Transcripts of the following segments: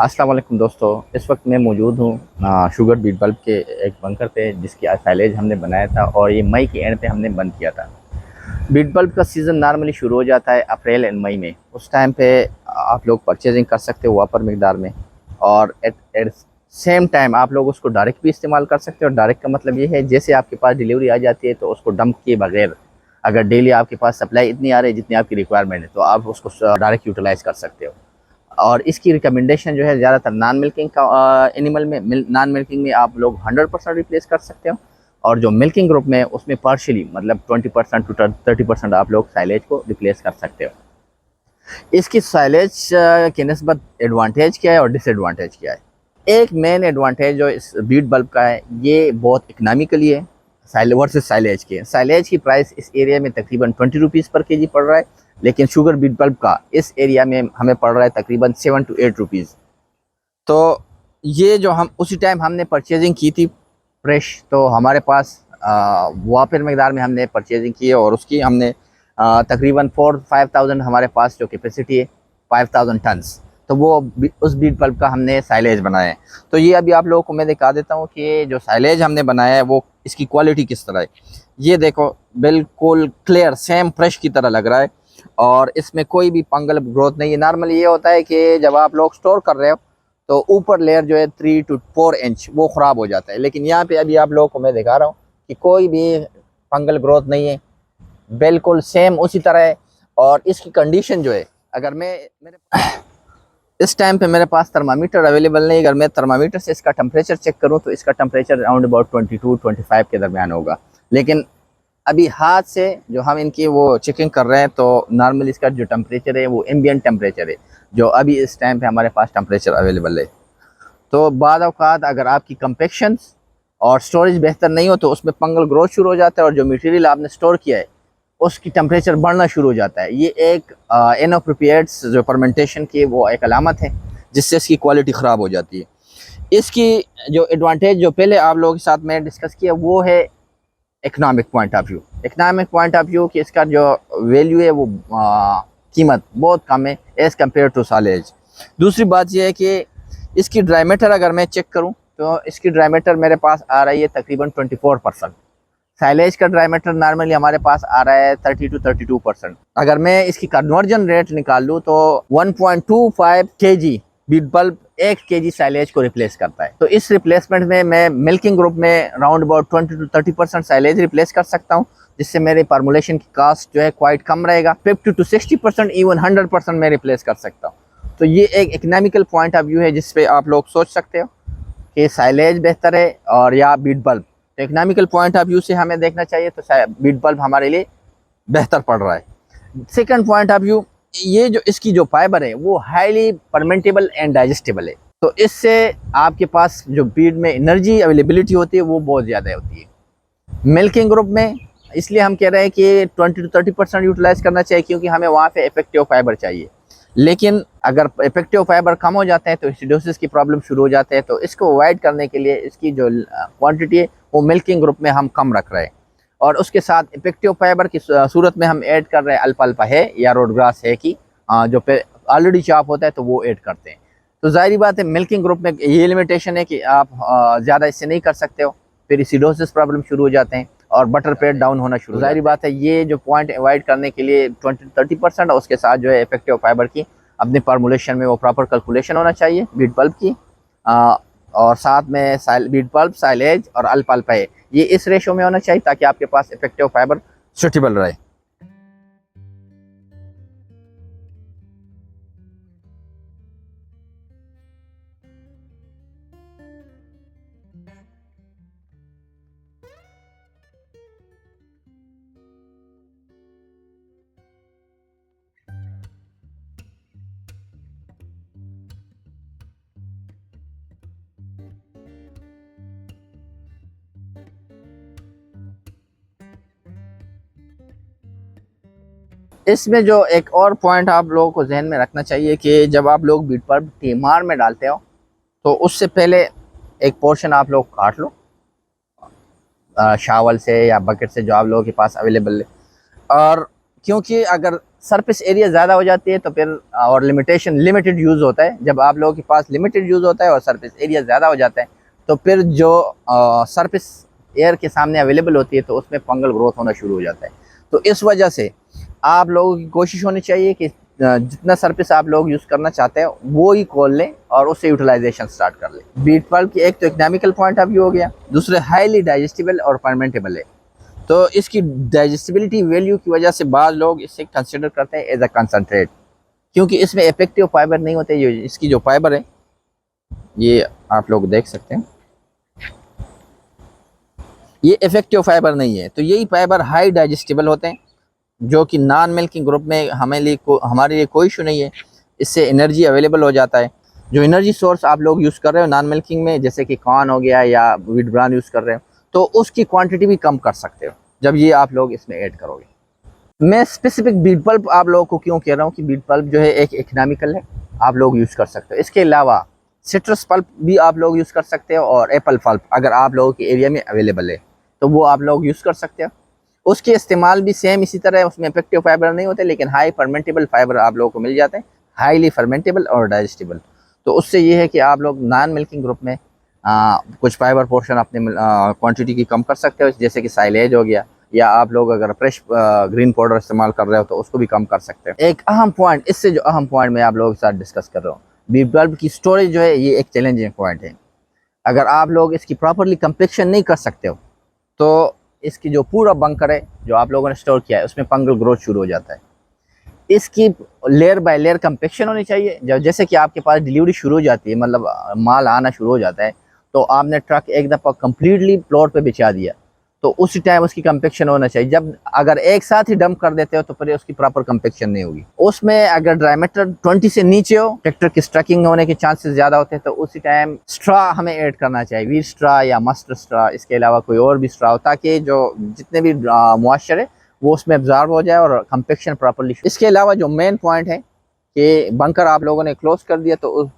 अस्सलाम वालेकुम दोस्तों। इस वक्त मैं मौजूद हूँ शुगर बीट बल्ब के एक बंकर पे, जिसकी साइलेज हमने बनाया था और ये मई के एंड पे हमने बंद किया था। बीट बल्ब का सीज़न नॉर्मली शुरू हो जाता है अप्रैल एंड मई में। उस टाइम पे आप लोग परचेजिंग कर सकते हो वापर मकदार में, और एट सेम टाइम आप लोग उसको डायरेक्ट भी इस्तेमाल कर सकते हो। डायरेक्ट का मतलब ये है, जैसे आपके पास डिलीवरी आ जाती है तो उसको डंप किए बगैर, अगर डेली आपके पास सप्लाई इतनी आ रही है जितनी आपकी रिक्वायरमेंट है, तो आप उसको डायरेक्ट यूटिलाइज़ कर सकते हो। और इसकी रिकमेंडेशन जो है ज़्यादातर नॉन मिल्किंग का एनिमल में, नॉन मिल्किंग में आप लोग 100% रिप्लेस कर सकते हो, और जो मिल्किंग ग्रुप में उसमें पार्शियली मतलब 20% टू 30% आप लोग साइलेज को रिप्लेस कर सकते हो। इसकी साइलेज की निस्बत एडवांटेज क्या है और डिसएडवांटेज क्या है? एक मेन एडवांटेज जो इस बीट बल्ब का है, ये बहुत इकनॉमिकली है वर्सेस साइलेज के। साइलेज की प्राइस इस एरिया में तकरीबन 20 रुपीज़ पर केजी पड़ रहा है, लेकिन शुगर बीट बल्ब का इस एरिया में हमें पड़ रहा है तकरीबन 7 to 8 रुपीज़। तो ये जो हम उसी टाइम हमने परचेजिंग की थी फ्रेश, तो हमारे पास वापर मकदार में हमने परचेजिंग की है, और उसकी हमने तकरीबन 4-5 थाउजेंड हमारे पास जो कैपेसिटी है, 5,000 टन्स। तो वो उस बीट बल्ब का हमने साइलेज बनाया है। तो ये अभी आप लोगों को मैं दिखा देता हूँ कि जो साइलेज हमने बनाया है वो इसकी क्वालिटी किस तरह है। ये देखो, बिल्कुल क्लियर सेम फ्रेश की तरह लग रहा है, और इसमें कोई भी फंगल ग्रोथ नहीं है। नॉर्मली ये होता है कि जब आप लोग स्टोर कर रहे हो तो ऊपर लेयर जो है 3 to 4 इंच वो ख़राब हो जाता है, लेकिन यहाँ पे अभी आप लोगों को मैं दिखा रहा हूँ कि कोई भी फंगल ग्रोथ नहीं है, बिल्कुल सेम उसी तरह है। और इसकी कंडीशन जो है, अगर मैं मेरे इस टाइम पे मेरे पास थर्मामीटर अवेलेबल नहीं, अगर मैं थर्मामीटर से इसका टेम्परेचर चेक करूं तो इसका टेम्परेचर अराउंड अबाउट 22-25 के दरमियान होगा। लेकिन अभी हाथ से जो हम इनकी वो चेकिंग कर रहे हैं, तो नॉर्मली इसका जो टेम्परेचर है वो एम्बियंट टेम्परेचर है, जो अभी इस टाइम पे हमारे पास टेम्परेचर अवेलेबल है। तो बाद औक़ात अगर आपकी कंपेक्शन और स्टोरेज बेहतर नहीं हो तो उसमें फंगल ग्रोथ शुरू हो जाता है, और जो मटेरियल आपने स्टोर किया है उसकी टेम्परेचर बढ़ना शुरू हो जाता है। ये एक इनअप्रोप्रिएट्स जो फर्मेंटेशन की वो एक अलामत है, जिससे इसकी क्वालिटी ख़राब हो जाती है। इसकी जो एडवांटेज जो पहले आप लोगों के साथ मैं डिस्कस किया वो है economic point of view. Economic point of view कि इसका जो वैल्यू है वो कीमत बहुत कम है एज़ कम्पेयर टू साइलेज। दूसरी बात यह है कि इसकी ड्राईमीटर अगर मैं चेक करूँ तो इसकी ड्राईमीटर मेरे पास आ रही है तकरीबन 24%। साइलेज का ड्राईमीटर नॉर्मली हमारे पास आ रहा है 30 to 32%। अगर मैं इसकी कन्वर्जन रेट निकाल लूँ तो 1.25 kg beet pulp 1 kg silage को रिप्लेस करता है। तो इस रिप्लेसमेंट में मैं मिल्किंग ग्रुप में round about 20 to 30% silage replace कर सकता हूँ, जिससे मेरे फार्मूलेशन की कास्ट जो है क्वाइट कम रहेगा। 50 to 60%, इवन 100% मैं रिप्लेस कर सकता हूँ। तो ये एक इकनॉमिकल पॉइंट ऑफ व्यू है जिसपे आप लोग सोच सकते हो कि साइलेज बेहतर है और या बीट बल्ब। तो इकनॉमिकल पॉइंट ऑफ व्यू से हमें देखना चाहिए तो बीट बल्ब हमारे लिए बेहतर पड़ रहा है। सेकंड पॉइंट ऑफ व्यू, ये जो इसकी जो फाइबर है वो हाईली फर्मेंटेबल एंड डाइजेस्टेबल है, तो इससे आपके पास जो बीट में एनर्जी अवेलेबिलिटी होती है वो बहुत ज़्यादा होती है। मिल्किंग ग्रुप में इसलिए हम कह रहे हैं कि 20 to 30% यूटिलाइज करना चाहिए, क्योंकि हमें वहाँ पे इफेक्टिव फाइबर चाहिए। लेकिन अगर इफेक्टिव फाइबर कम हो जाते हैं तो एसिडोसिस की प्रॉब्लम शुरू हो जाते हैं। तो इसको अवॉइड करने के लिए इसकी जो क्वांटिटी है वो मिल्किंग ग्रुप में हम कम रख रहे हैं, और उसके साथ इफेक्टिव फाइबर की सूरत में हम ऐड कर रहे हैं अल्फा अल्फा है या रोड ग्रास है कि जो पे ऑलरेडी चॉप होता है तो वो ऐड करते हैं। तो जाहिर बात है मिल्किंग ग्रुप में ये लिमिटेशन है कि आप ज़्यादा इससे नहीं कर सकते हो, फिर एसिडोसिस प्रॉब्लम शुरू हो जाते हैं और बटर पेट डाउन होना शुरू। जाहिर बात है ये जो पॉइंट अवॉइड करने के लिए 20 to 30% और उसके साथ जो है इफेक्टिव फाइबर की अपने फार्मूलेशन में वो प्रॉपर कैलकुलेशन होना चाहिए बीट बल्ब की, और साथ में बीट बल्ब साइलेज और अल्फा अल्फा है ये इस रेशो में होना चाहिए ताकि आपके पास इफेक्टिव फाइबर सुटेबल रहे। इसमें जो एक और पॉइंट आप लोगों को जहन में रखना चाहिए कि जब आप लोग बीट बल्ब टीमार में डालते हो तो उससे पहले एक पोर्शन आप लोग काट लो शावल से या बकेट से जो आप लोगों के पास अवेलेबल है, और क्योंकि अगर सरफेस एरिया ज़्यादा हो जाती है तो फिर और लिमिटेड यूज़ होता है, जब आप लोगों के पास लिमिटेड यूज़ होता है और सरफेस एरिया ज़्यादा हो जाता है तो फिर जो सरफेस एयर के सामने अवेलेबल होती है तो उसमें फंगल ग्रोथ होना शुरू हो जाता है। तो इस वजह से आप लोगों की कोशिश होनी चाहिए कि जितना सरफेस आप लोग यूज़ करना चाहते हैं वो ही खोल लें और उससे यूटिलाइजेशन स्टार्ट कर लें। बीट पल्प की एक तो इकोनॉमिकल पॉइंट ऑफ व्यू हो गया, दूसरे हाईली डाइजेस्टिबल और फर्मेंटेबल है। तो इसकी डाइजेस्टिबिलिटी वैल्यू की वजह से बाद लोग इसे कंसिडर करते हैं एज अ कंसनट्रेट, क्योंकि इसमें इफेक्टिव फाइबर नहीं होते। ये इसकी जो फाइबर है ये आप लोग देख सकते हैं, ये इफेक्टिव फाइबर नहीं है। तो यही फाइबर हाई डाइजेस्टिबल होते हैं जो कि नॉन मिल्किंग ग्रुप में हमारे लिए कोई इशू नहीं है। इससे एनर्जी अवेलेबल हो जाता है। जो एनर्जी सोर्स आप लोग यूज़ कर रहे हो नॉन मिल्किंग में, जैसे कि कॉर्न हो गया या व्हीट ब्रान यूज़ कर रहे हो, तो उसकी क्वांटिटी भी कम कर सकते हो जब ये आप लोग इसमें ऐड करोगे। मैं स्पेसिफिक बीट पल्प आप लोगों को क्यों कह रहा हूँ कि बीट पल्प जो है एक इकोनॉमिकल है, आप लोग यूज़ कर सकते हो। इसके अलावा सिट्रस पल्प भी आप लोग यूज़ कर सकते हो और एप्पल पल्प अगर आप लोगों के एरिया में अवेलेबल है तो वो आप लोग यूज़ कर सकते हो। उसके इस्तेमाल भी सेम इसी तरह है, उसमें इफेक्टिव फाइबर नहीं होते लेकिन हाई फर्मेंटेबल फाइबर आप लोगों को मिल जाते हैं, हाईली फर्मेंटेबल और डाइजेस्टिबल। तो उससे ये है कि आप लोग नॉन मिल्किंग ग्रुप में कुछ फाइबर पोर्शन अपने क्वांटिटी की कम कर सकते हो, जैसे कि साइलेज हो गया, या आप लोग अगर फ्रेश ग्रीन पाउडर इस्तेमाल कर रहे हो तो उसको भी कम कर सकते हो। एक अहम पॉइंट, इससे जो अहम पॉइंट मैं आप लोगों के साथ डिस्कस कर रहा हूँ, बीट बल्ब की स्टोरेज जो है ये एक चैलेंजिंग पॉइंट है। अगर आप लोग इसकी प्रॉपरली कंपेक्शन नहीं कर सकते हो तो इसकी जो पूरा बंकर है जो आप लोगों ने स्टोर किया है उसमें फंगल ग्रोथ शुरू हो जाता है। इसकी लेयर बाय लेयर कंपेक्शन होनी चाहिए। जब जैसे कि आपके पास डिलीवरी शुरू हो जाती है, मतलब माल आना शुरू हो जाता है, तो आपने ट्रक एक दफ़ा कम्प्लीटली प्लॉट पे बिछा दिया तो उसी टाइम उसकी कंपेक्शन होना चाहिए। जब अगर एक साथ ही डंप कर देते हो तो फिर उसकी प्रॉपर कंपेक्शन नहीं होगी। उसमें अगर डायमीटर 20 से नीचे हो, ट्रैक्टर की स्ट्रकिंग होने के चांसेस ज़्यादा होते हैं, तो उसी टाइम स्ट्रा हमें ऐड करना चाहिए, व्हीट स्ट्रा या मस्टर्ड स्ट्रा, इसके अलावा कोई और भी स्ट्रा हो, ताकि जो जितने भी मॉइस्चर है वो उसमें एब्जॉर्ब हो जाए और कंपेक्शन प्रॉपरली। इसके अलावा जो मेन पॉइंट है कि बंकर आप लोगों ने क्लोज कर दिया तो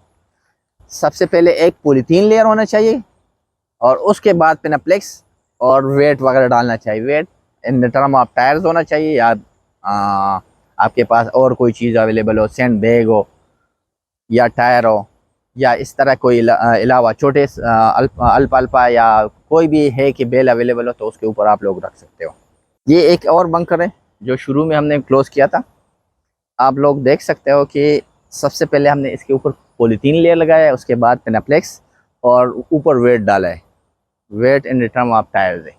सबसे पहले एक पॉलीथीन लेयर होना चाहिए और उसके बाद पेनाप्लेक्स और वेट वगैरह डालना चाहिए। Weight in the term of tyres होना चाहिए, या आपके पास और कोई चीज़ अवेलेबल हो, सैंड बैग हो या टायर हो, या इस तरह कोई अलावा छोटे अल्पा या कोई भी है कि बेल अवेलेबल हो तो उसके ऊपर आप लोग रख सकते हो। ये एक और बंकर है जो शुरू में हमने क्लोज किया था। आप लोग देख सकते हो कि सबसे पहले हमने इसके ऊपर पॉलीथीन लेयर लगाया है, उसके बाद पेनाप्लेक्स और ऊपर वेट डाला है। Weight in return of tyres है।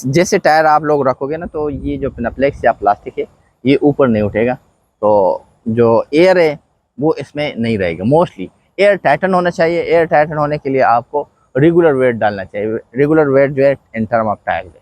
जैसे टायर आप लोग रखोगे ना तो ये जो पेनाप्लेक्स या प्लास्टिक है ये ऊपर नहीं उठेगा, तो जो एयर है वो इसमें नहीं रहेगा। मोस्टली एयर टाइटन होना चाहिए। एयर टाइटन होने के लिए आपको रेगुलर वेट डालना चाहिए। रेगुलर वेट जो है इन टर्म ऑफ टायर्स है।